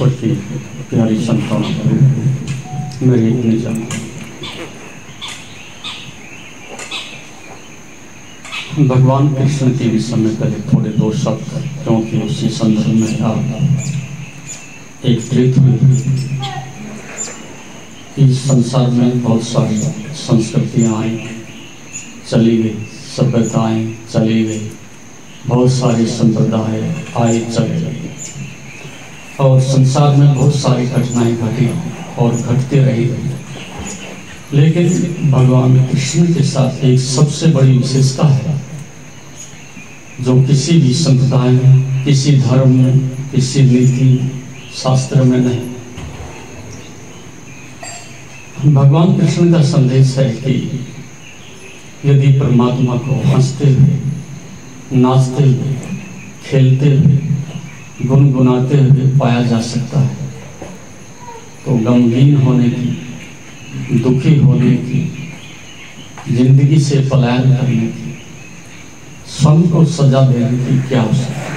ईश्वर की प्यारी संतान मेरी इतनी जान। भगवान कृष्ण के विषय में पहले थोड़े दो शब्द, क्योंकि उसी संदर्भ में आप एकत्रित हुए। इस संसार में बहुत सारी संस्कृतियाँ आई चली गई, सभ्यताएं चली गई, बहुत सारे संप्रदाय आए चले गए और संसार में बहुत सारी घटनाएं घटी और घटती रही। लेकिन भगवान कृष्ण के साथ एक सबसे बड़ी विशेषता है जो किसी भी संप्रदाय में, किसी धर्म में, किसी नीति शास्त्र में नहीं। भगवान कृष्ण का संदेश है कि यदि परमात्मा को हंसते हुए, नाचते हुए, खेलते हुए, गुनगुनाते हुए पाया जा सकता है तो गमगीन होने की, दुखी होने की, जिंदगी से पलायन करने की, स्वयं को सजा देने की क्या आवश्यकता है।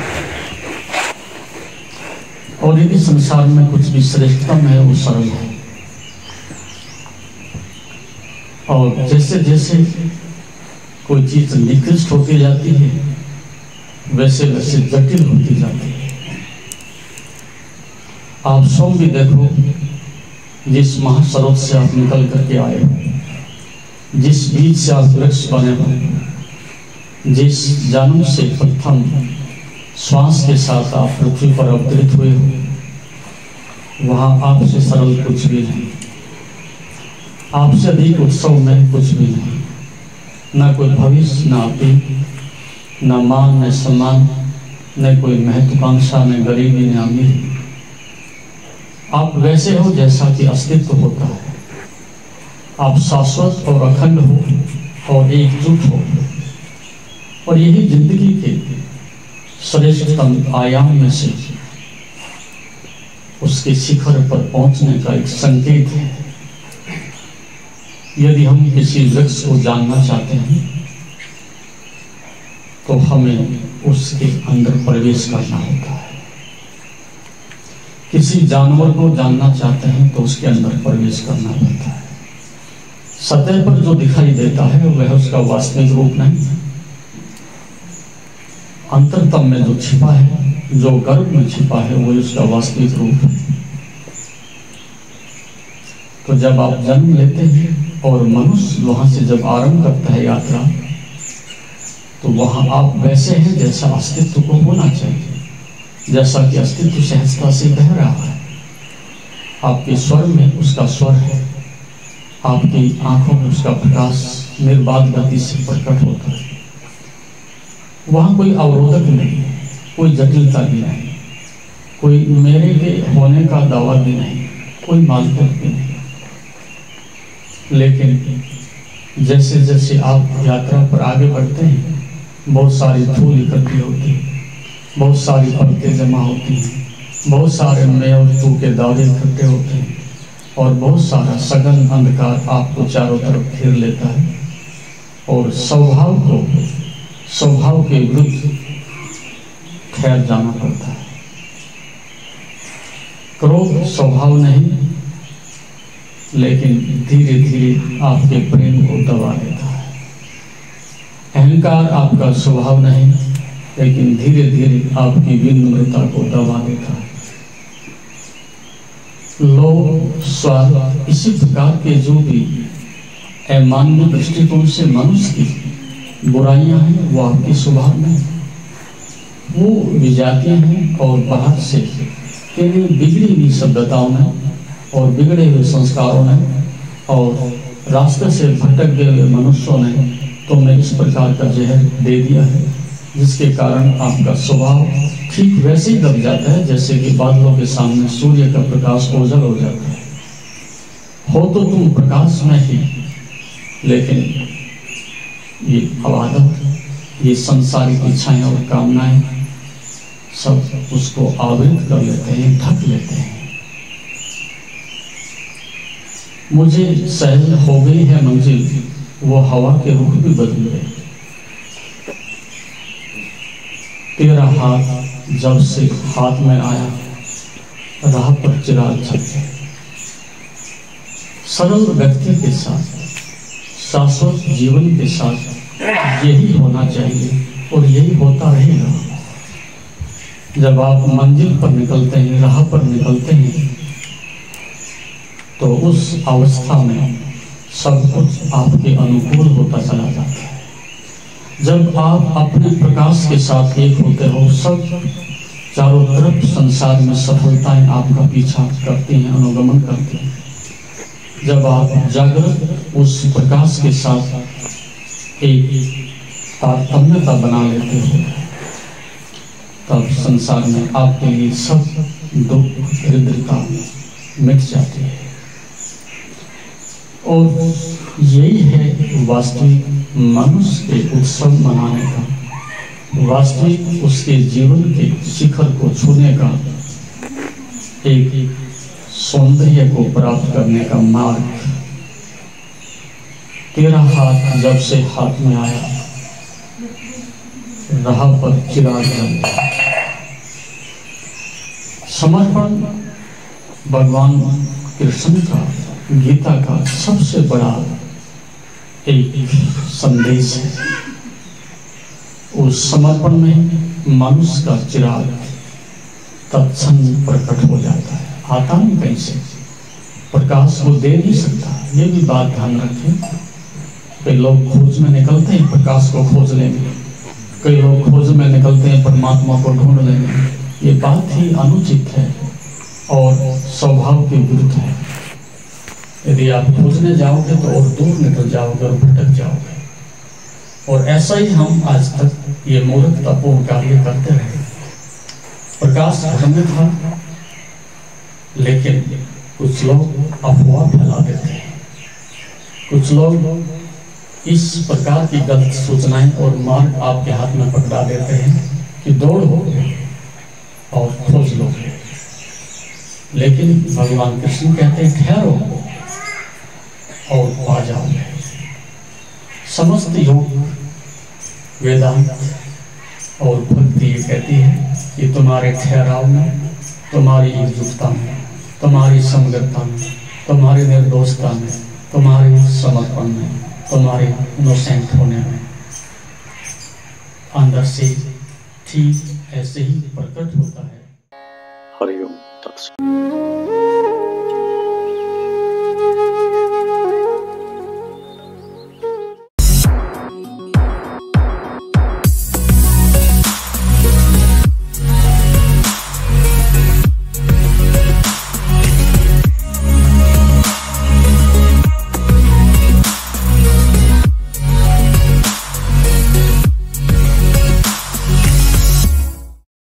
और यदि संसार में कुछ भी श्रेष्ठतम है वो सरल है। और जैसे जैसे कोई चीज निकृष्ट होती जाती है वैसे वैसे जटिल होती जाती है। आप सब भी देखो, जिस महासरोवर से आप निकल करके आए हो, जिस बीज से आप वृक्ष बने हो, जिस जन्म से प्रथम श्वास के साथ आप पृथ्वी पर अवतरित हुए हो, वहां आपसे सरल कुछ भी नहीं, आपसे अधिक उत्सव में कुछ भी नहीं। न कोई भविष्य, न अतीत, न मान, न सम्मान, न कोई महत्वाकांक्षा, न गरीबी, न अमीरी। आप वैसे हो जैसा कि अस्तित्व होता है। आप शाश्वत और अखंड हो और एकजुट हो। और यही जिंदगी के श्रेष्ठतम आयाम में से उसके शिखर पर पहुंचने का एक संकेत है। यदि हम किसी वृक्ष को जानना चाहते हैं तो हमें उसके अंदर प्रवेश करना होता है। किसी जानवर को जानना चाहते हैं तो उसके अंदर प्रवेश करना पड़ता है। सतह पर जो दिखाई देता है वह उसका वास्तविक रूप नहीं है। अंतरतम में जो छिपा है, जो गर्भ में छिपा है, वही उसका वास्तविक रूप है। तो जब आप जन्म लेते हैं और मनुष्य वहां से जब आरंभ करता है यात्रा, तो वहां आप वैसे हैं जैसा अस्तित्व को होना चाहिए, जैसा कि अस्तित्व सहजता से बह रहा है। आपके स्वर में उसका स्वर है, आपकी आंखों में उसका प्रकाश निर्बाध गति से प्रकट होता है। वहां कोई अवरोधक नहीं है, कोई जटिलता भी नहीं, कोई मेरे के होने का दावा भी नहीं, कोई मालकियत भी नहीं। लेकिन जैसे जैसे आप यात्रा पर आगे बढ़ते हैं, बहुत सारी धूल इकट्ठी होती है, बहुत सारी पलकें जमा होती हैं, बहुत सारे मेव तू के दावे इकट्ठे होते हैं और बहुत सारा सघन अंधकार आपको चारों तरफ घेर लेता है। और स्वभाव के विरुद्ध ठहर जाना पड़ता है। क्रोध स्वभाव नहीं, लेकिन धीरे धीरे आपके प्रेम को दबा लेता है। अहंकार आपका स्वभाव नहीं, लेकिन धीरे धीरे आपकी विनम्रता को दबा देता है। लोभ, स्वार्थ, इसी प्रकार के जो भी अमान्य दृष्टिकोण से मनुष्य की बुराइयां हैं वो आपके स्वभाव में, वो विजातियां हैं और बाहर से बिगड़ी हुई सभ्यताओं ने और बिगड़े हुए संस्कारों ने और रास्ते से भटक गए हुए मनुष्यों ने तुम्हें इस प्रकार का जहर दे दिया है, जिसके कारण आपका स्वभाव ठीक वैसे ही दब जाता है जैसे कि बादलों के सामने सूर्य का प्रकाश ओझल हो जाता है। हो तो तुम प्रकाश में ही, लेकिन ये अवादत, ये संसारिक इच्छाएं और कामनाएं सब उसको आवृत कर लेते हैं, ढक लेते हैं। मुझे सहज हो गई है मंजिल, वो हवा के रुख भी बदल गए। तेरा हाथ जब से हाथ में आया, राह पर चिराग जलते। सरल व्यक्ति के साथ, शाश्वत जीवन के साथ यही होना चाहिए और यही होता रहेगा। जब आप मंजिल पर निकलते हैं, राह पर निकलते हैं, तो उस अवस्था में सब कुछ आपके अनुकूल होता चला जाता है। जब आप अपने प्रकाश के साथ एक होते हो, सब चारों तरफ संसार में सफलताएं आपका पीछा करती हैं, अनुगमन करती हैं। जब आप जागृत उस प्रकाश के साथ एक तारतम्यता बना लेते हो, तब संसार में आपके लिए सब दुख, दरिद्रता मिट जाती है। और यही है वास्तविक मनुष्य के उत्सव मनाने का, वास्तविक उसके जीवन के शिखर को छूने का, एक सौंदर्य को प्राप्त करने का मार्ग। तेरा हाथ जब से हाथ में आया, राह पर चिराग जल गया। समर्पण भगवान कृष्ण का, गीता का सबसे बड़ा एक संदेश है। उस समर्पण में मनुष्य का चिराग तत्क्षण प्रकट हो जाता है। आता नहीं कहीं से, प्रकाश वो दे नहीं सकता। ये भी बात ध्यान रखें। कई लोग खोज में निकलते हैं, प्रकाश को खोज लेंगे। कई लोग खोज में निकलते हैं, परमात्मा को ढूंढ लेंगे। ये बात ही अनुचित है और स्वभाव के विरुद्ध है। यदि आप खोजने जाओगे तो और दूर निकल जाओगे और भटक जाओगे। और ऐसा ही हम आज तक ये मूर्खतापूर्ण कार्य करते रहे। प्रकाश घर में था, लेकिन कुछ लोग अफवाह फैला देते हैं। कुछ लोग इस प्रकार की गलत सूचनाएं और मार्ग आपके हाथ में पकड़ा देते हैं कि दौड़ो और खोज लो। लेकिन भगवान कृष्ण कहते हैं ठहरो और पा जाओगे। समस्त योग, वेदांत और भक्ति ये कहती है कि तुम्हारे ठहराव में, तुम्हारी एकजुटता में, तुम्हारी समग्रता में, तुम्हारी निर्दोषता में, तुम्हारे समर्पण में, तुम्हारे इनोसेंट होने में अंदर से ठीक ऐसे ही प्रकट होता है। हरिओम तत्सत।